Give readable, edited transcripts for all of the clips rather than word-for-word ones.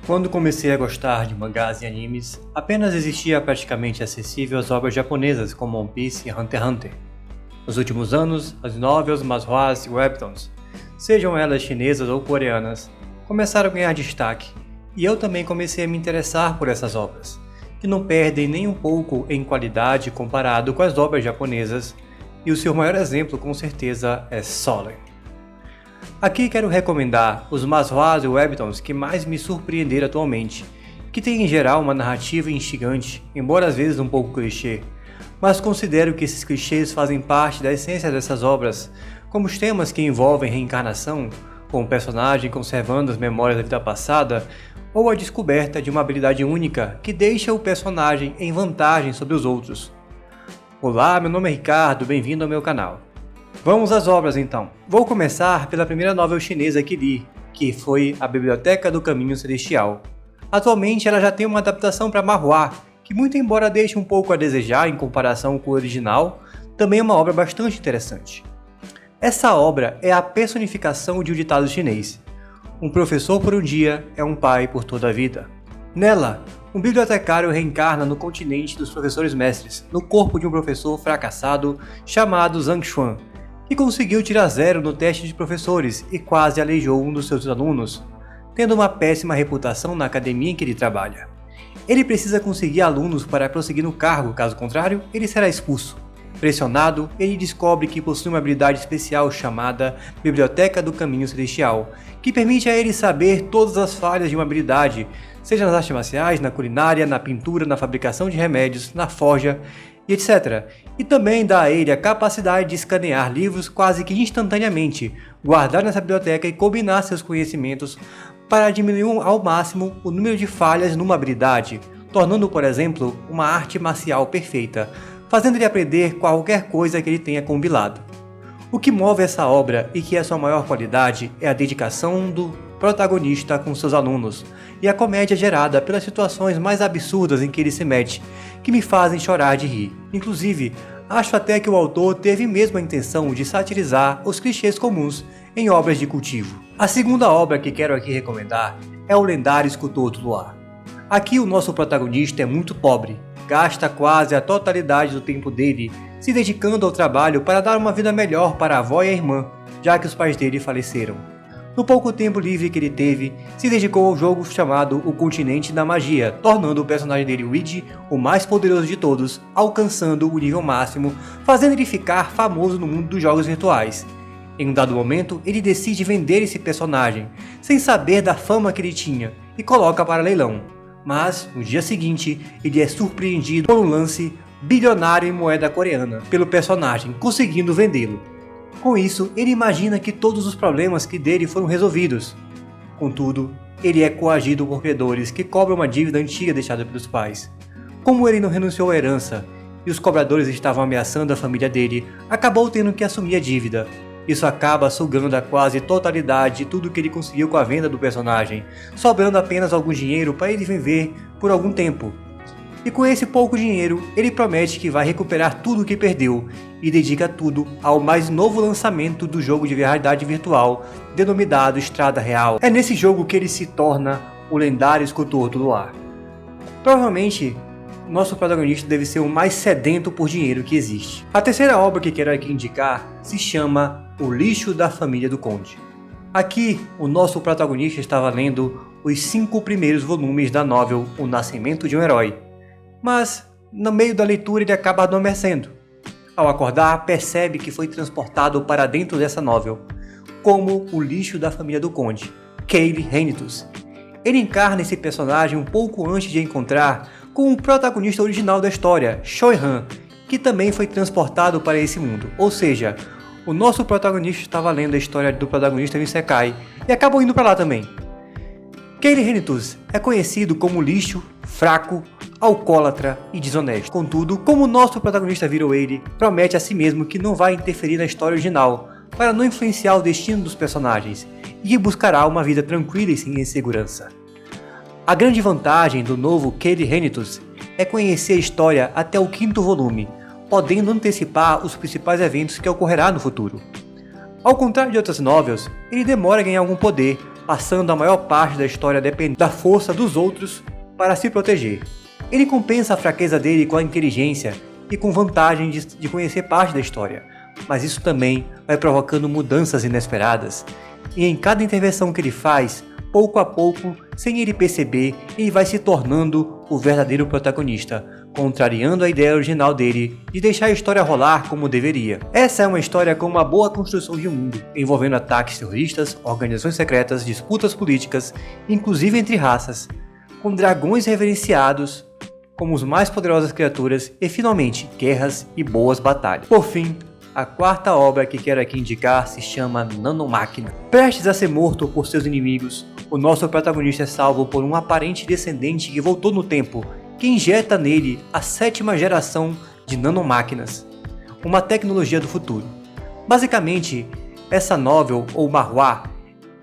Quando comecei a gostar de mangás e animes, apenas existia praticamente acessível as obras japonesas como One Piece e Hunter x Hunter. Nos últimos anos, as novels, manhwas e webtoons, sejam elas chinesas ou coreanas, começaram a ganhar destaque, e eu também comecei a me interessar por essas obras, que não perdem nem um pouco em qualidade comparado com as obras japonesas, e o seu maior exemplo com certeza é Solen. Aqui quero recomendar os manhwas e webtoons que mais me surpreenderam atualmente, que têm em geral uma narrativa instigante, embora às vezes um pouco clichê, mas considero que esses clichês fazem parte da essência dessas obras, como os temas que envolvem reencarnação, com o personagem conservando as memórias da vida passada, ou a descoberta de uma habilidade única que deixa o personagem em vantagem sobre os outros. Olá, meu nome é Ricardo, bem-vindo ao meu canal. Vamos às obras então. Vou começar pela primeira novel chinesa que li, que foi A Biblioteca do Caminho Celestial. Atualmente ela já tem uma adaptação para manhwa, que muito embora deixe um pouco a desejar em comparação com o original, também é uma obra bastante interessante. Essa obra é a personificação de um ditado chinês: um professor por um dia é um pai por toda a vida. Nela, um bibliotecário reencarna no continente dos professores mestres, no corpo de um professor fracassado chamado Zhang Xuan, que conseguiu tirar 0 no teste de professores e quase aleijou um dos seus alunos, tendo uma péssima reputação na academia em que ele trabalha. Ele precisa conseguir alunos para prosseguir no cargo, caso contrário, ele será expulso. Pressionado, ele descobre que possui uma habilidade especial chamada Biblioteca do Caminho Celestial, que permite a ele saber todas as falhas de uma habilidade, seja nas artes marciais, na culinária, na pintura, na fabricação de remédios, na forja, e etc. E também dá a ele a capacidade de escanear livros quase que instantaneamente, guardar nessa biblioteca e combinar seus conhecimentos para diminuir ao máximo o número de falhas numa habilidade, tornando, por exemplo, uma arte marcial perfeita, fazendo ele aprender qualquer coisa que ele tenha compilado. O que move essa obra e que é sua maior qualidade é a dedicação do protagonista com seus alunos e a comédia gerada pelas situações mais absurdas em que ele se mete, que me fazem chorar de rir. Inclusive, acho até que o autor teve mesmo a intenção de satirizar os clichês comuns em obras de cultivo. A segunda obra que quero aqui recomendar é O Lendário Escultor do Luar. Aqui o nosso protagonista é muito pobre, gasta quase a totalidade do tempo dele se dedicando ao trabalho para dar uma vida melhor para a avó e a irmã, já que os pais dele faleceram. No pouco tempo livre que ele teve, se dedicou ao jogo chamado O Continente da Magia, tornando o personagem dele, Luigi, o mais poderoso de todos, alcançando o nível máximo, fazendo ele ficar famoso no mundo dos jogos virtuais. Em um dado momento, ele decide vender esse personagem, sem saber da fama que ele tinha, e coloca para leilão. Mas, no dia seguinte, ele é surpreendido por um lance bilionário em moeda coreana pelo personagem, conseguindo vendê-lo. Com isso, ele imagina que todos os problemas que dele foram resolvidos. Contudo, ele é coagido por credores que cobram uma dívida antiga deixada pelos pais. Como ele não renunciou à herança e os cobradores estavam ameaçando a família dele, acabou tendo que assumir a dívida. Isso acaba sugando a quase totalidade de tudo que ele conseguiu com a venda do personagem, sobrando apenas algum dinheiro para ele viver por algum tempo. E com esse pouco dinheiro, ele promete que vai recuperar tudo o que perdeu e dedica tudo ao mais novo lançamento do jogo de realidade virtual, denominado Estrada Real. É nesse jogo que ele se torna o lendário escultor do luar. Provavelmente, nosso protagonista deve ser o mais sedento por dinheiro que existe. A terceira obra que quero aqui indicar se chama O Lixo da Família do Conde. Aqui, o nosso protagonista estava lendo os 5 primeiros volumes da novel O Nascimento de um Herói. Mas, no meio da leitura, ele acaba adormecendo. Ao acordar, percebe que foi transportado para dentro dessa novel, como o lixo da família do conde, Kaylee Renitus. Ele encarna esse personagem um pouco antes de encontrar com o protagonista original da história, Choi Han, que também foi transportado para esse mundo. Ou seja, o nosso protagonista estava lendo a história do protagonista no Isekai e acabou indo para lá também. Kaylee Renitus é conhecido como lixo, fraco, alcoólatra e desonesto. Contudo, como o nosso protagonista virou ele, promete a si mesmo que não vai interferir na história original, para não influenciar o destino dos personagens, e buscará uma vida tranquila e sem insegurança. A grande vantagem do novo Kaylee Renitus é conhecer a história até o 5º volume, podendo antecipar os principais eventos que ocorrerá no futuro. Ao contrário de outras novels, ele demora a ganhar algum poder, passando a maior parte da história dependendo da força dos outros para se proteger. Ele compensa a fraqueza dele com a inteligência e com vantagem de conhecer parte da história, mas isso também vai provocando mudanças inesperadas, e em cada intervenção que ele faz, pouco a pouco, sem ele perceber, ele vai se tornando o verdadeiro protagonista, contrariando a ideia original dele de deixar a história rolar como deveria. Essa é uma história com uma boa construção de mundo, envolvendo ataques terroristas, organizações secretas, disputas políticas, inclusive entre raças, com dragões reverenciados como as mais poderosas criaturas e, finalmente, guerras e boas batalhas. Por fim, a quarta obra que quero aqui indicar se chama Nanomáquina. Prestes a ser morto por seus inimigos, o nosso protagonista é salvo por um aparente descendente que voltou no tempo, que injeta nele a 7ª geração de nanomáquinas, uma tecnologia do futuro. Basicamente, essa novel, ou manhwa,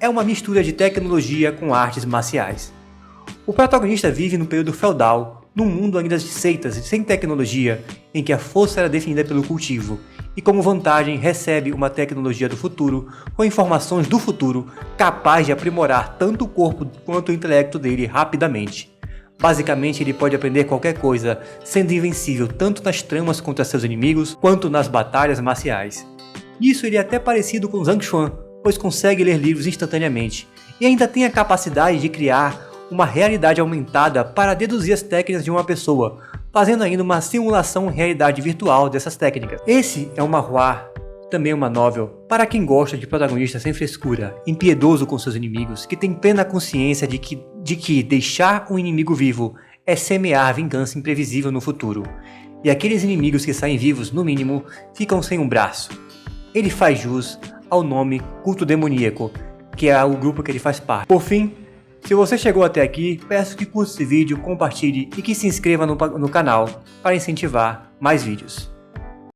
é uma mistura de tecnologia com artes marciais. O protagonista vive no período feudal, num mundo ainda de seitas e sem tecnologia, em que a força era definida pelo cultivo, e como vantagem recebe uma tecnologia do futuro com informações do futuro capaz de aprimorar tanto o corpo quanto o intelecto dele rapidamente. Basicamente, ele pode aprender qualquer coisa, sendo invencível tanto nas tramas contra seus inimigos quanto nas batalhas marciais. Nisso ele é até parecido com Zhang Xuan, pois consegue ler livros instantaneamente, e ainda tem a capacidade de criar uma realidade aumentada para deduzir as técnicas de uma pessoa, fazendo ainda uma simulação em realidade virtual dessas técnicas. Esse é um manhwa, também uma novel, para quem gosta de protagonista sem frescura, impiedoso com seus inimigos, que tem plena consciência de que deixar um inimigo vivo é semear vingança imprevisível no futuro, e aqueles inimigos que saem vivos, no mínimo, ficam sem um braço. Ele faz jus ao nome Culto Demoníaco, que é o grupo que ele faz parte. Por fim, se você chegou até aqui, peço que curta esse vídeo, compartilhe e que se inscreva no canal para incentivar mais vídeos.